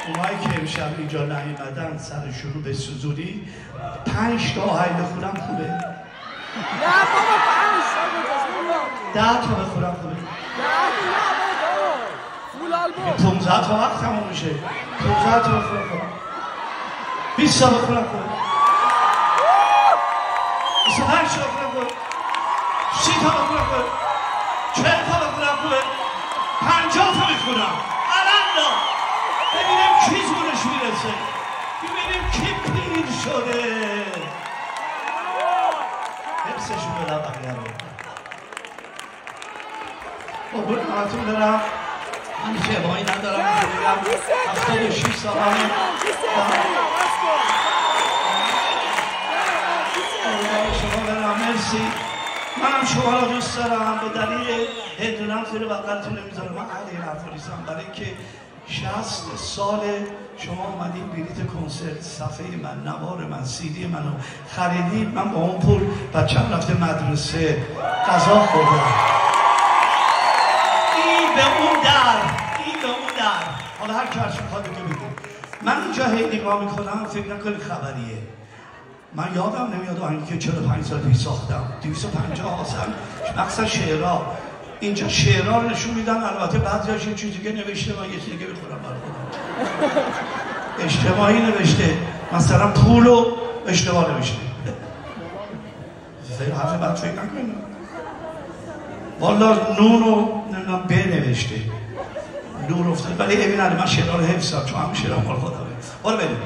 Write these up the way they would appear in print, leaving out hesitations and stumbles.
اونایی که امشب اینجا نیومدن سر شروع به سوزوری 5 تا آهنگ بخونم خوبه؟ نه بابا 5 تا 10 تا بخونم خوبه؟ 15 تا وقت تموم میشه. 15 تا بخونم خوبه؟ 20 تا بخونم خوبه؟ 25 تا بخونم خوبه؟ 30 تا بخونم خوبه؟ 40 تا بخونم خوبه؟ 50 تا بخونم. الان ببینیم کی زورش میرسه، ببینیم کی پیر شده. حفظشون بدم بقیه رو. قبول همتون دارم. من شبایی ندارم که بگم 76 سالانه شما برم. مرسی. منم شما را دوست دارم. به دلیل هدونم زیر بقلتون نمیذارم. من اهل این حرف نیستم، برای اینکه 60 سال شما اومدید بلیت کنسرت، صفحه من، نوار من، CD منو خریدید، من با اون پول بچه‌م رفته مدرسه، غذا خوردم. این به اون در حالا هر کارش میخواد بگه بگه. من اینجا هی نگاه میکنم، فکر نکنید خبریه. من یادم نمیاد آهنگی که 45 سال پیش ساختم، 250 اصلا مقصد شعرها. اینجا شعرها رو نشون میدن، البته بعضیاش یه چیزی که نوشته، من یه چیزی که بخورم برای خودم. اجتماعی نوشته، مثلا پولو اشتباه نوشته. خیلی حرف بعد فکر نکنید. والا نونو نمیدونم بنوشته، نور افتاد. ولی ببین من شعرها رو حفظم، چون همه شعرها مال خودمه. حالا بریم.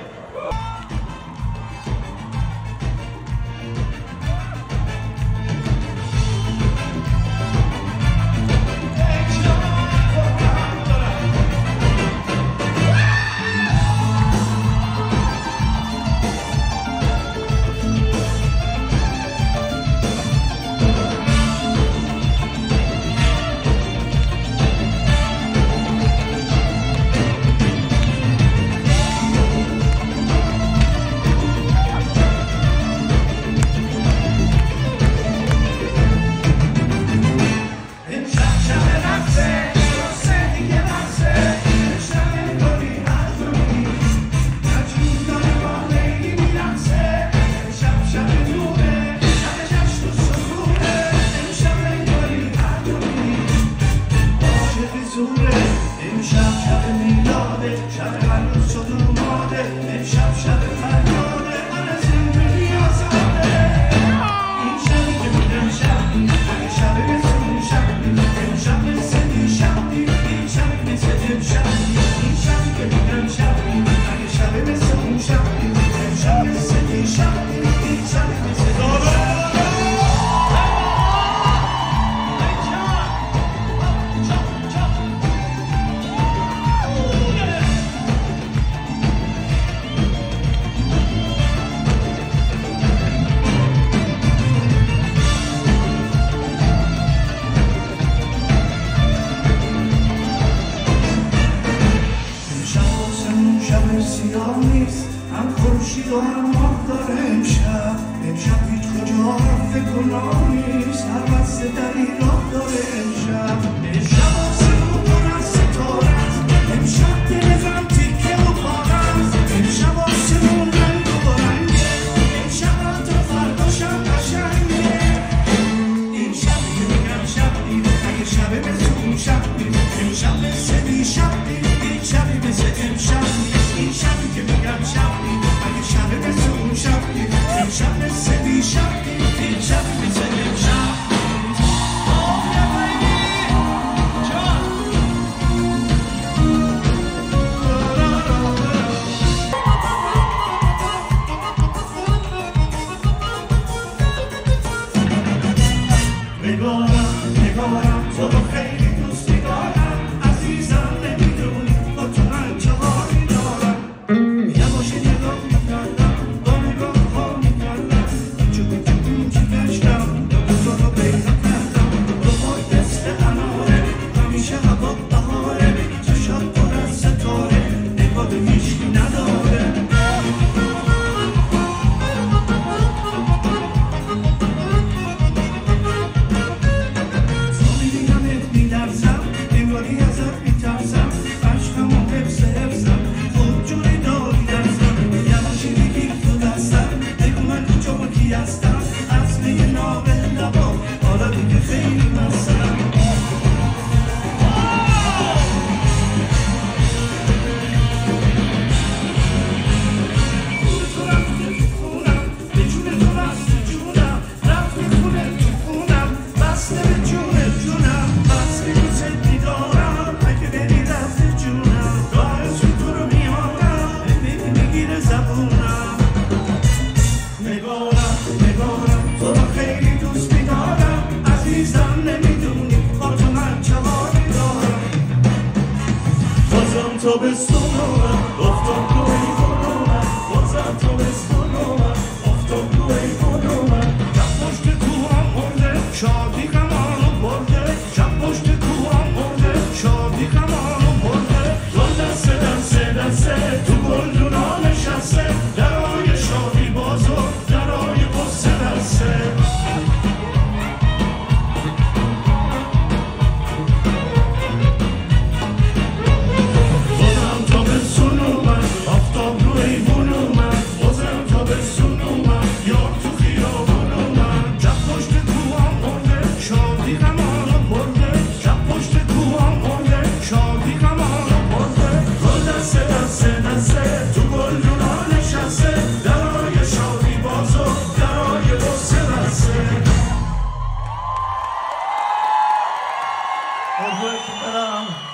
برم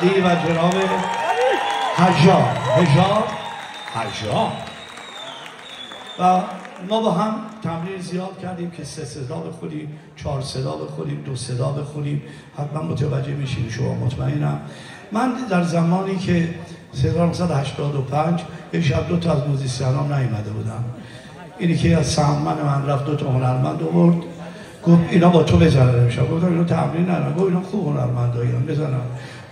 علی و جناب حجاب و ما با هم تمرین زیاد کردیم که 3 صدا بخونیم، 4 صدا بخونیم، 2 صدا بخونیم. حتما متوجه میشین شما، مطمئنم. من در زمانی که 1985 یک شب 2 تا از موزیسینام نیامده بودم، اینی که از سهممن من رفت 2 تا هنرمند آورد، گفت اینا با تو بزنن امشب. گفتم اینا تمرین ندارن. گفت اینا خوب هنرمندایین بزنن.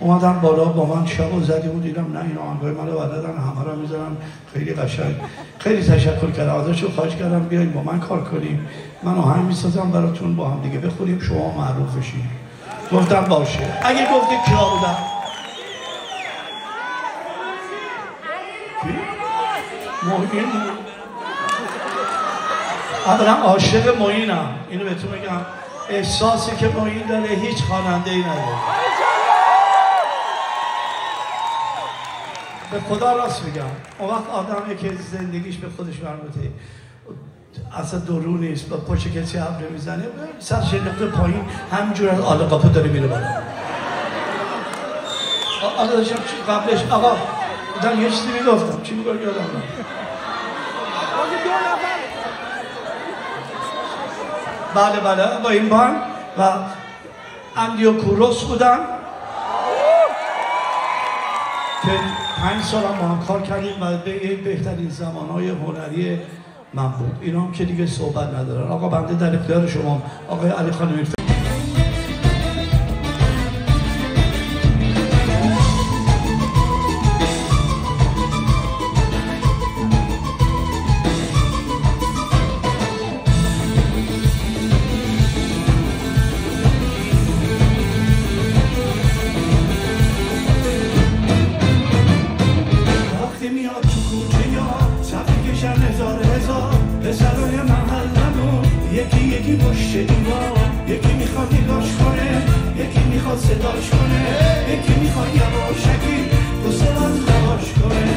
اومدن بالا با من شب و زدی بود، دیدم نه اینا آهنگای منو بلدن، همه رو میذارن. خیلی قشنگ، خیلی تشکر کردم ازشون، خواهش کردم بیاین با من کار کنیم، من آهنگ میسازم براتون، با هم دیگه بخونیم، شما معروف بشین. گفتم باشه. اگه گفتی کیا بودن؟ معین. اولا عاشق معینم، اینو بهتون میگم. احساسی که معین داره هیچ خواننده ای نداره. به خدا راست میگم. اون وقت آدمی که زندگیش به خودش مربوطه، اصلا درو نیست، با پشت کسی حرف نمیزنه، سرش انداخته پایین، همینجور از آل قاپو داره میره بالا. آقا داشتم قبلش آقا بودم یه چیزی میگفتم، چی میگم یادم نمیاد. بله با این بان و اندیو کوروس بودن که 5 سال هم با هم کار کردیم و به بهترین زمانهای هنری من بود. اینا هم که دیگه صحبت ندارن. آقا بنده در اختیار شما آقای علی خان میرفت. صداش کنه یکی میخواد یواشکی دو سوال دواش کنه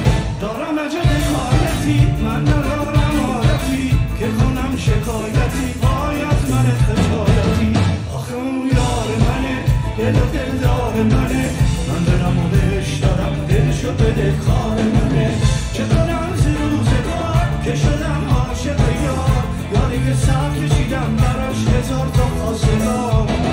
دارم عجب حالتی من ندارم حالتی که کنم شکایتی باید من خجالتی آخه اون یار منه دل و دلدار منه من دلم و بهش دارم دلشو بده کار منه چه کنم زی روزگار که شدم عاشق یار یاری که سر کشیدم براش هزار تا خواستگار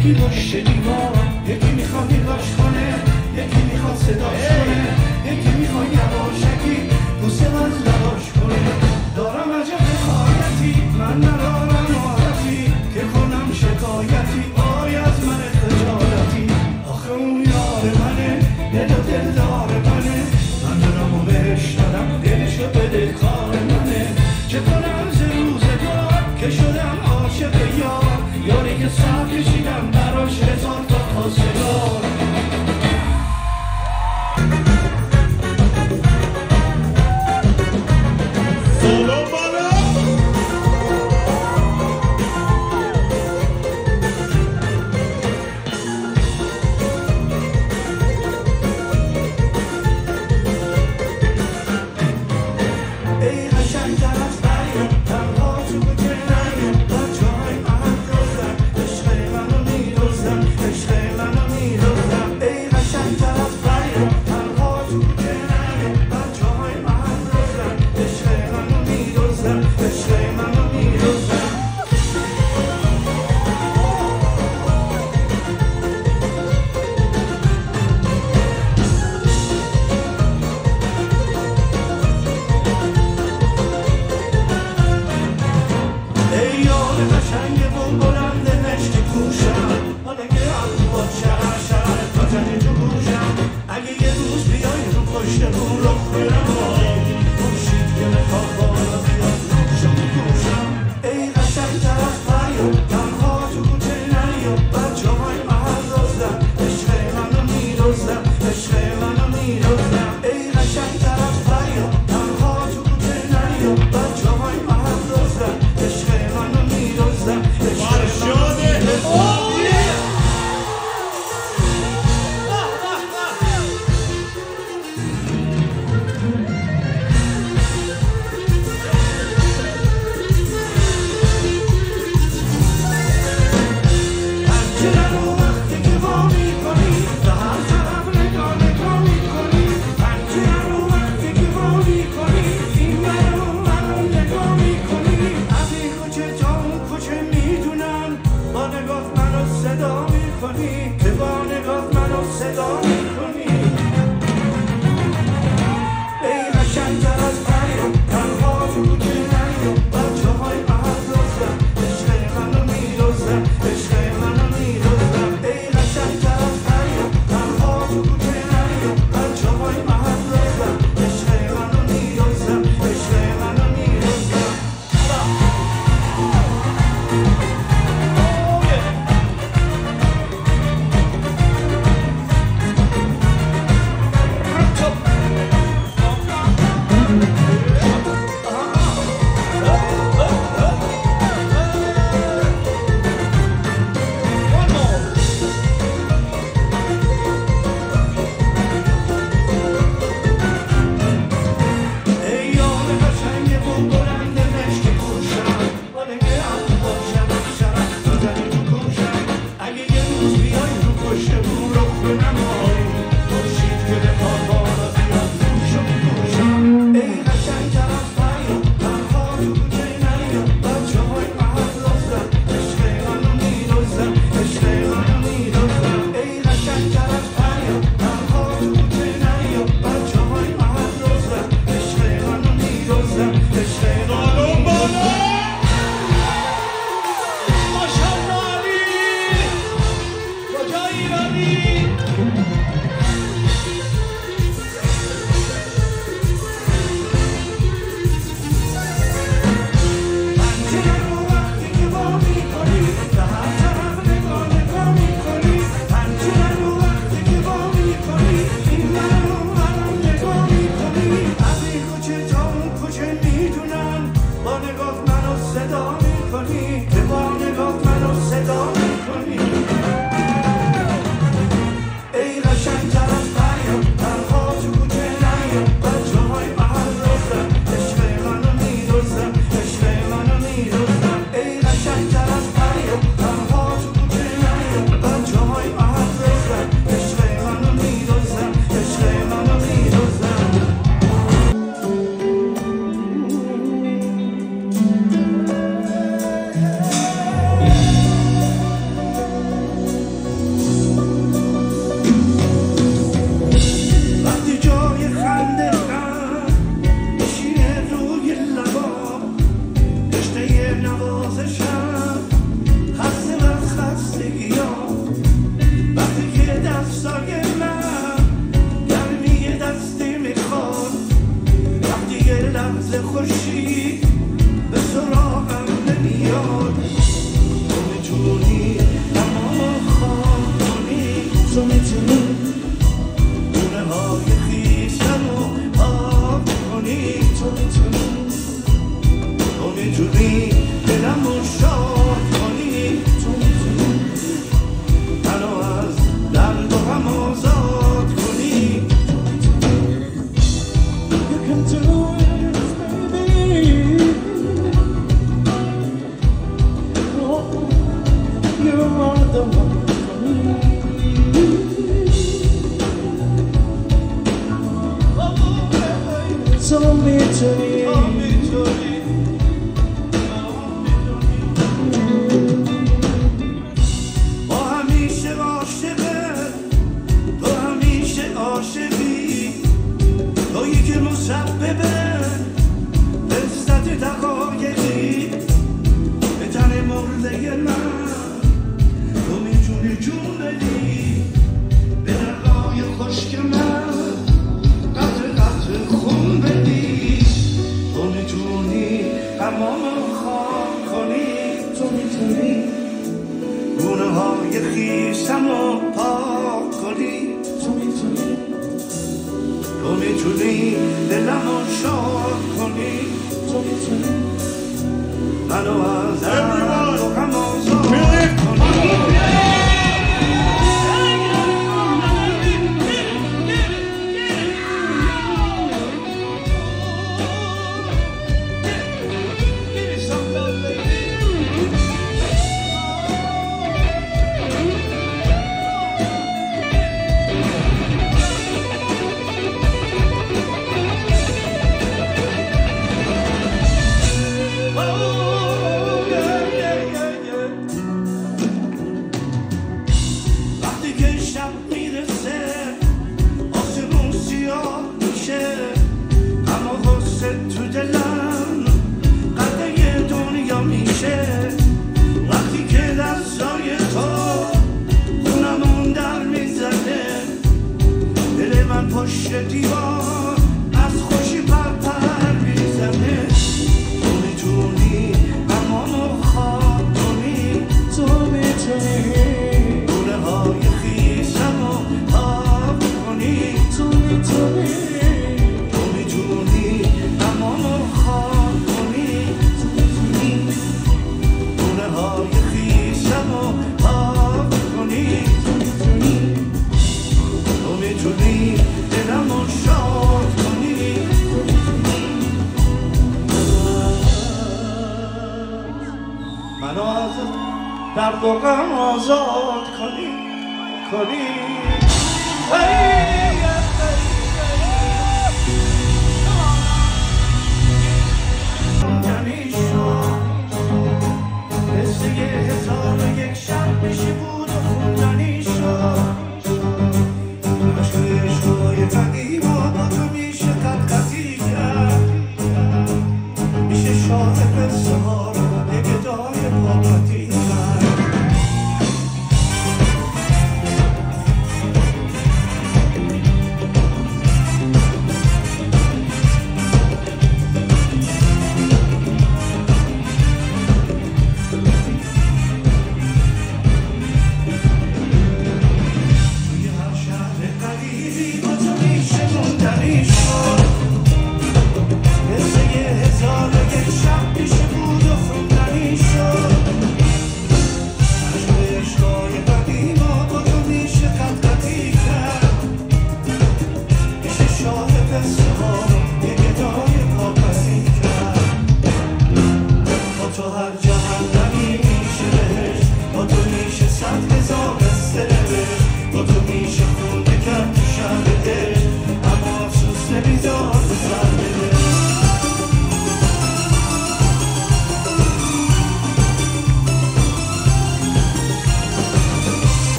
یکی پشت دیوار یکی میخواد نگاش کنه یکی میخواد صداش کنه یکی میخواد یواشکی بوسه از لباش کنه دارم عجب حالتی من ندارم حالتی که کنم شکایتی آی از من خجالتی آخه اون یار منه دل و دلدار منه من دارم و بهش دارم دلشو بده کار منه چه کنم ز روزگار که شدم عاشق یار یاری که سر کشیدم براش هزار تا خواستگار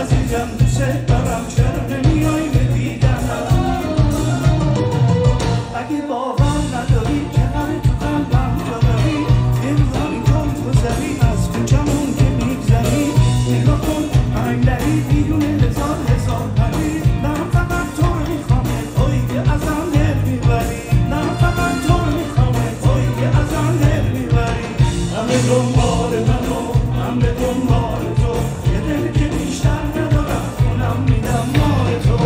عزیزم دوست دارم چرا نمیای به دیدنم اگه باور نداری که همه تو قلبم جا داری یه روزا اینطور گذری از کوچمون که میگذری نگاه کن انگلری بیرون هزار پری من فقط تو رو میخوامه تویی که ازم نمیبری من فقط تو رو میخوامه تویی که ازم نمیبری همه دنبال منو من به دنبال تو یه دل که بیشتر ندارم اونم میدم مال تو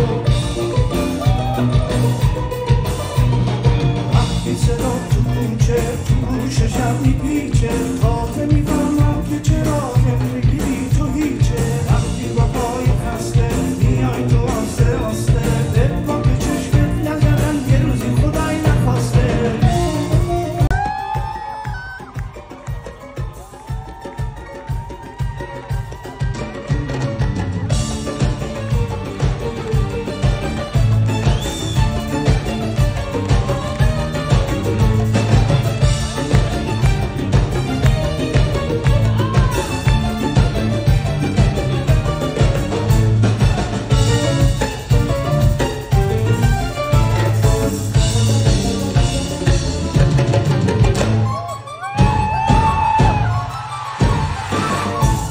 وقتی صدا تو کوچه تو گوششم میپیچه تازه میفهمم که چرا نمیگیری تو هیچه وقتی با پای خسته میای تو آسته آسته دل با به چشمت نزدن یه روزی خدای نخواسته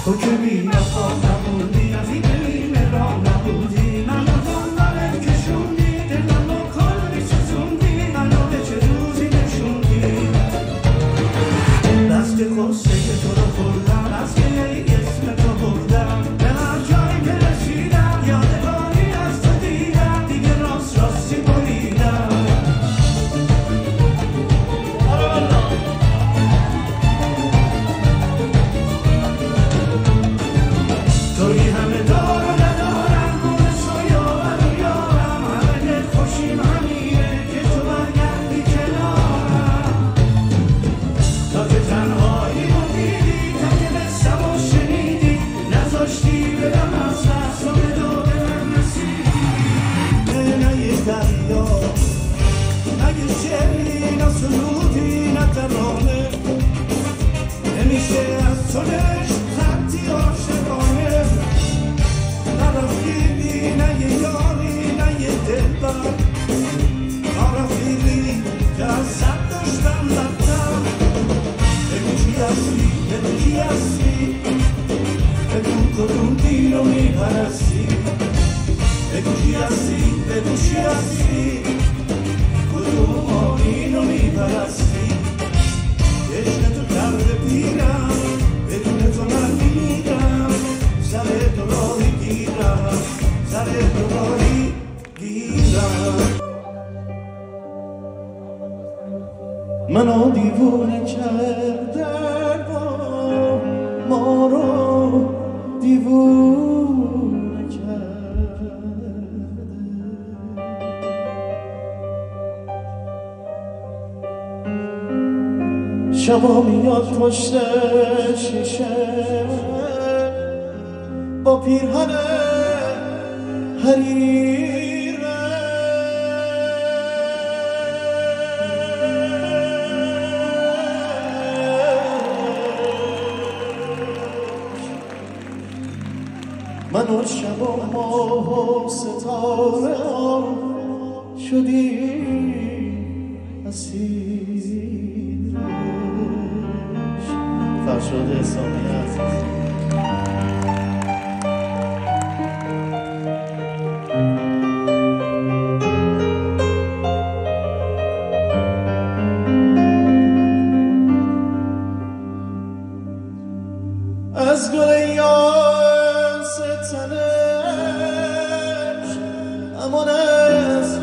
تو که بی وفا نبودی از این دلی مهران نبودی منو دنبالت کشوندی دلم رو کلی سوزوندی منو به چه روزی نشوندی دست قصه تو رو خوردم از که اسم تو بردم به هر جایی که رسیدم یادگاری از تو دیدم دیگه راست راستی بریدم توی همه دار و ندارم مونس و یاور و یارم همه دل خوشیم همینه که تو برگردی کنارم تا که تنهایی رو دیدی تا که قصم رو شنیدی نذاشتی بدم از دست و به داد من رسیدی نه یه دریا نه یه شعری نه سرودی نه ترانه نمیشه از تو نشت خطی عاشقانه نه رفیقی نه یه یاری نه یه دلبر نه رفیقی که از صد داشتم بدتر بگو چی هستی بگو کی هستی بگو کدوم دین رو میپرستی بگو کی هستی بگو چی هستی کدوم آیین رو میپرستی عشق تو کرده پیرم بدون تو من میمیرم سر تو راهی گیرم سر تو راهی گیرم منو دیوونه کردن ما رو دیوونه کردن شبا میاد پشت شیشه با پیرهن حریره من و شبا ماه و ستاره شدی اسیرش فرشاد اسلامی عزیز از گل یاس تنش امان از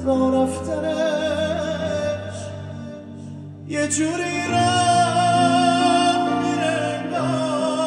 راه رفتنش یه جوری راه میره انگار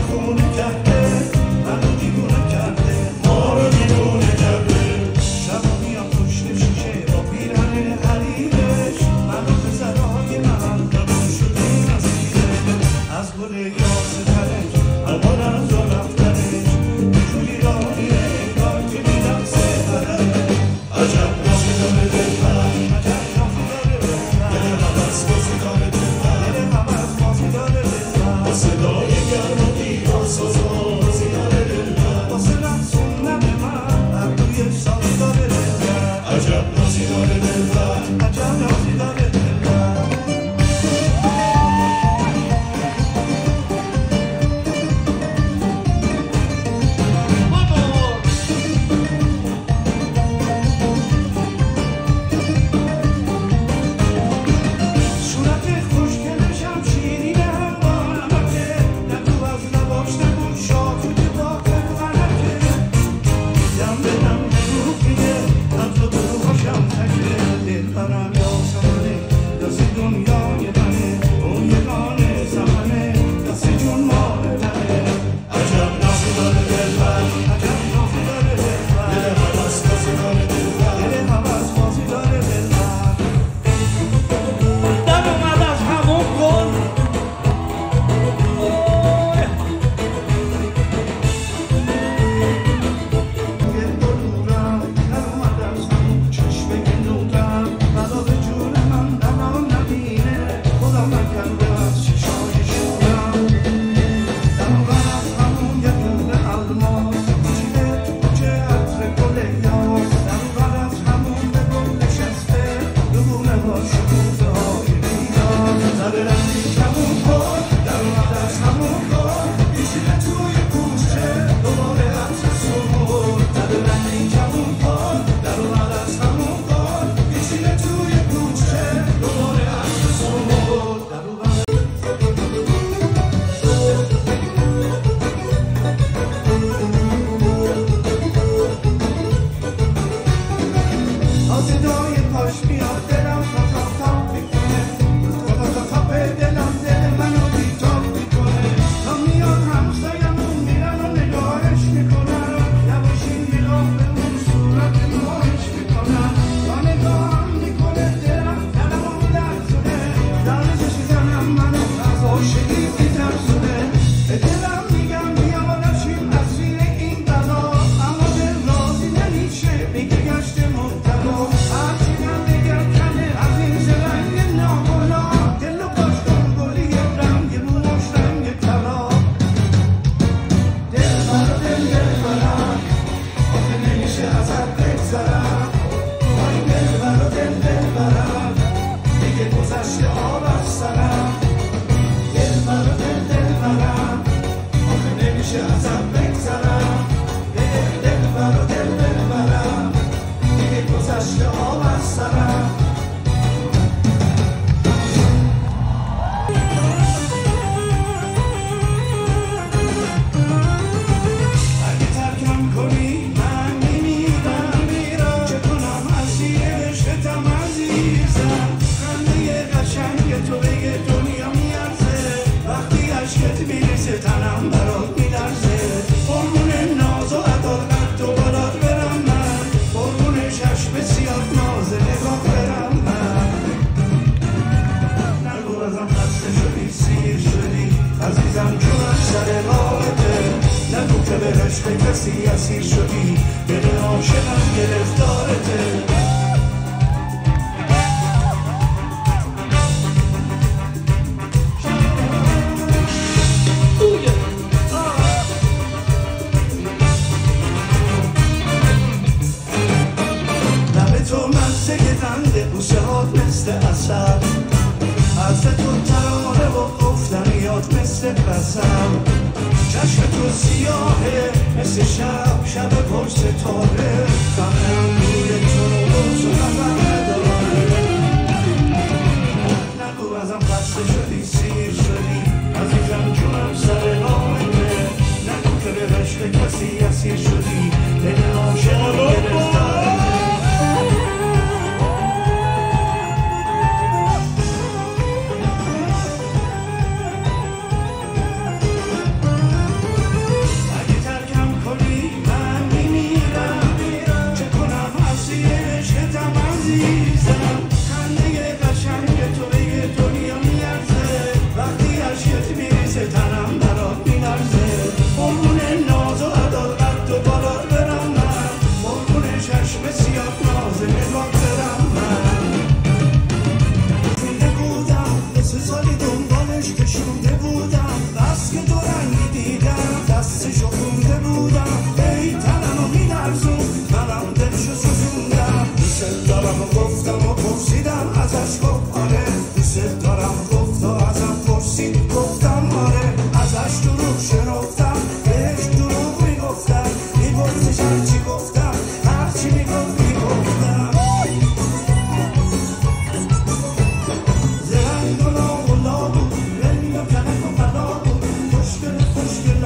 خونه کرده منو دیوونه کرده ما رو دیوونه کرده شب میام پشت شیشه با پیرهن حریرش منو پسرهای من قبول شده نصیبه از گل یاس ترش الان از رو رفتنش جوری را میره انگار که میرقصه بدنش عجب نامی داره دلبر عجب نامی داره دلبر دل حوض بازی داره دلبر دل حوض بازی داره دلبر با صدای گرم و دیوار سازا بازی داره دلبر با صدای سنم من هر روی سازی داره دلبر عجب نازی داره دلبر عجب نازی داره دلبر کسی اسیر شدی دل عاشقم گرفتارته لب تو مزه قنده بوسه هات مثل عسل حرف تو ترانه و گفتنیات مثل غزل چشم تو سیاهه مثل شب پر ستاره غمم روی تو رو غمم نداره نگو ازم خسته شدی سیر شدی عزیزم جونم سر راهته نگو که به عشق کسی اسیر شدی دل عاشقم گرفتارته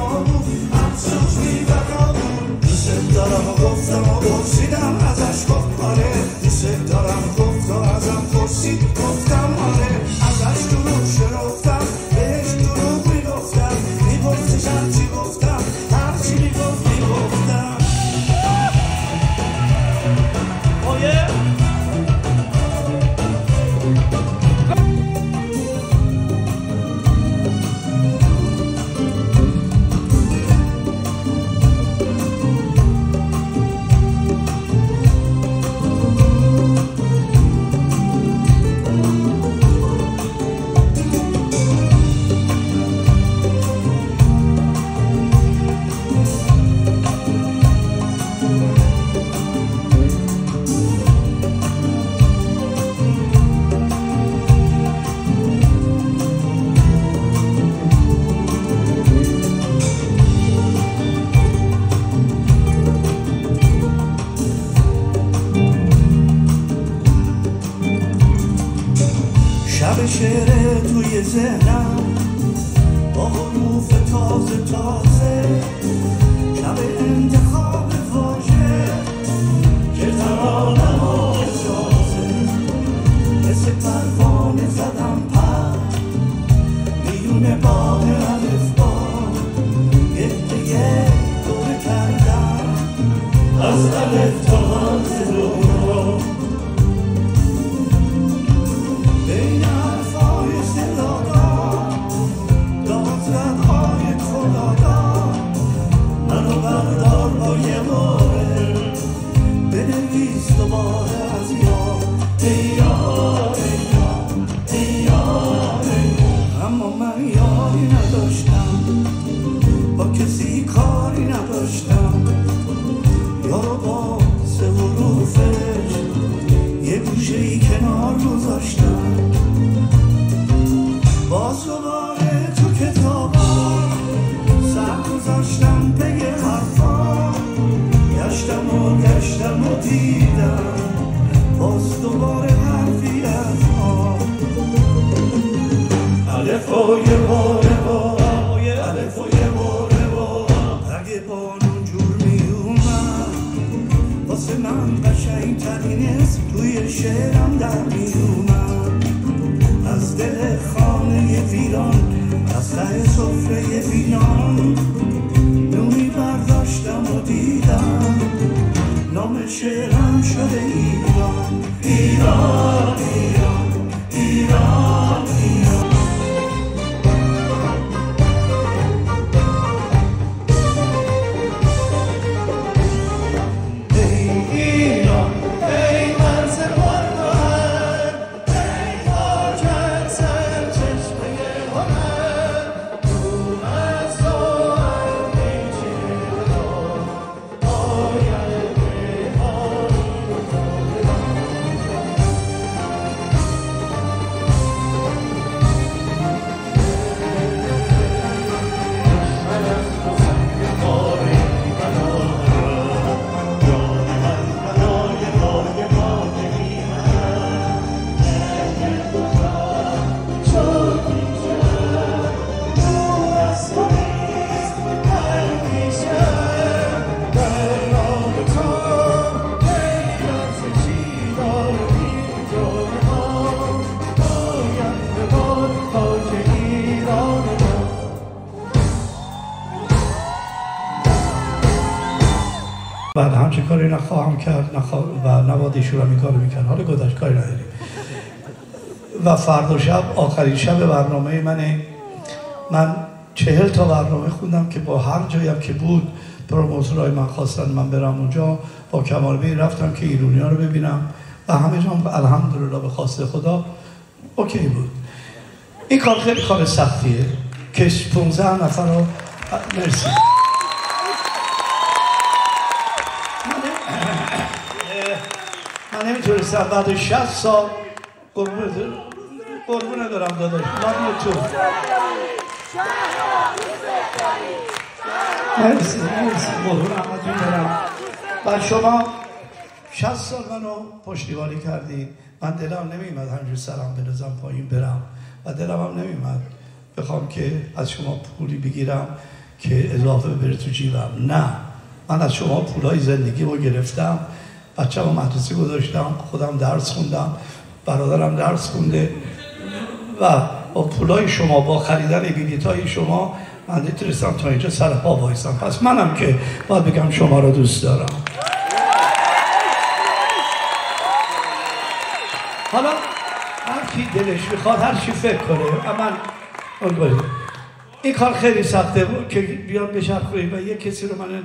ما بود افسوس بی وفا بود دوست دارم و گفتم و پرسیدم ازش گفت آره دوست دارم گفت و ازم پرسید گفتم آره ازش دروغ شنفتم بهش دروغ میگفتم میگفتش هرچی گفتم هرچی میگفت میگفتم شب شعر توی ذهنم با حروف تازه تازه شب انتخاب واژه که ترانم و سازه مثل پروانه زدم پر میون باغ الفبا یه دوره کردم از الف تا همز دورا بین حرفای صدادا دادزدهای خدادا منو بردار با یه باره بنویس دوباره از یاد ای یاد ای یاد اما من یاری نداشتم با کسی کاری نداشتم یارو با سه حروفش یه گوشه‌ای کنار گذاشتم باز دوباره تو کتابا سر گذاشتم پی حرفا گشتم و دیدم باز دوباره حرفی از ما الف و یه باره با الف و یه باره با اگه بانون جور می اومد واسه من قشنگ‌ترین اسم توی شعرم در می اومد از دل خانه ویران از ته سفره ویران نونی برداشتم و دیدم نام شعرم شده ایران ایران ایران ایران ایران بعد همچه کاری نخواهم کرد و نباید ایشون هم این کارو میکرد حالا گذشت کاری نداریم و فردا شب آخرین شب برنامه منه من 40 تا برنامه خوندم که با هر جایم که بود پروموتورهای من خواستن من برم اونجا با کمال بی رفتم که ایرونیا رو ببینم و همه جا الحمدلله به خواست خدا اوکی بود. این کار خیلی کار سختیه که 15 نفر رو مرسی من نمیتونستم بعد 60 سال قربونه دارم داداش من تو مرسی قربون احمدون دارم و شما 60 سال منو پشتیبانی کردید من دلم نمیمد همجور سرم بنزم پایین برم و دلم هم نمیمد بخوام که از شما پولی بگیرم که اضافه بره تو جیبم. نه، من از شما پولای زندگیمو گرفتم، بچه‌مو مدرسه گذاشتم، خودم درس خوندم، برادرم درس خونده و با پولای شما، با خریدن بلیط‌های شما من نتونستم تا اینجا سر پا وایسم. پس منم که باید بگم شما رو دوست دارم. حالا هر کی دلش میخواد هر چی فکر کنه. من این کار خیلی سخته بود که بیان بچرخونیم و یک کسی رو من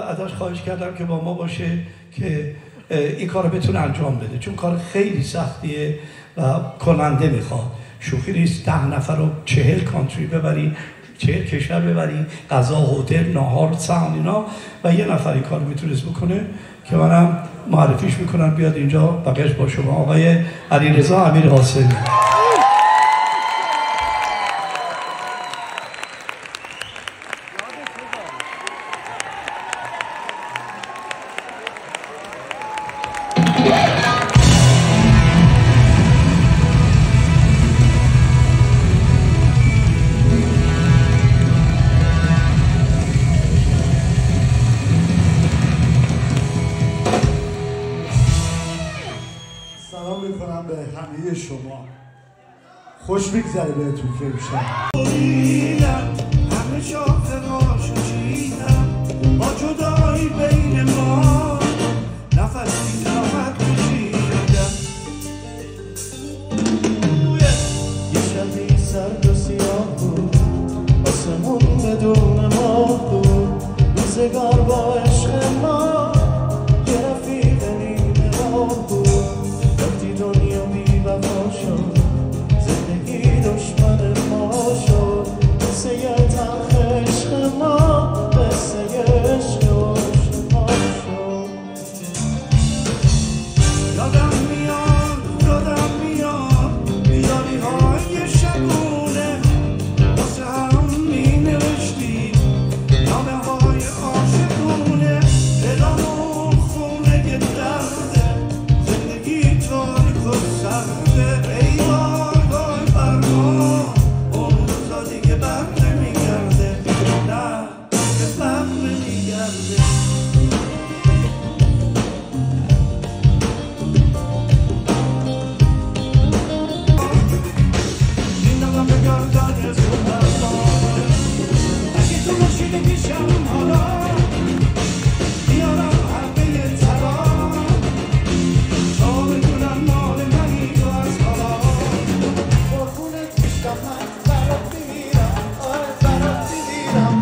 ازش خواهش کردم که با ما باشه که این کار رو بتونه انجام بده، چون کار خیلی سختیه و کننده میخواد. شوخی نیست 10 نفر رو 40 کانتری ببری، 40 کشور ببری، غذا، هتل، ناهار، ساونا اینا، و یه نفر این کار میتونست بکنه که منم معرفیش میکنم بیاد اینجا بقیش با شما. آقای علیرضا امیرقاسمی. همه شما خوش بگذره بهتون که امشب همه شاخه هاشو چیدم با جدایی بین ما نفسی زحمت کشیدم یه شبی سرد و سیاه بود آسمون بدون ماه بود روزگار با عشق ما یه رفیق نیمه راه بود وقتی دنیا بی وفا شد زندگی دشمن ما شد قصه تلخ عشق ما قصه عشق ما شد یادم میاد بیداری های شبونه واسه هم می نوشتی نامه های عاشقونه دلمون خونه درده زندگی تاریک و سخته ای وای بر ما اون روزا دیگه بر نمیگرده نه دیگه بر نمیگرده زندگم به گردن زودرمان اگه تو باشیده پیشم حالا بیارم همه ترام تا بدونم مال منی تو از حالا قربونت میشم من برات میمیرم آره برات میمیرم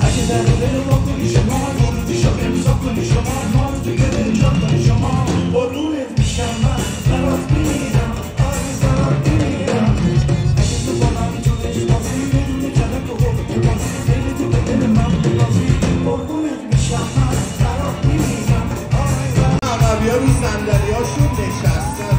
اگه در دل ما کنی شما ورودی شو امضا کنی شما ما رو توی دل جا کنی شما قربونت میشم من برات میمیرم آره برات میمیرم اگه تو با من تو عشق بازی بدون کلک و حب بازی خیلی تو به دل من بازی قربونت میشم من برات میمیرم آره عقبی ها رو صندلی هاشون نشستن.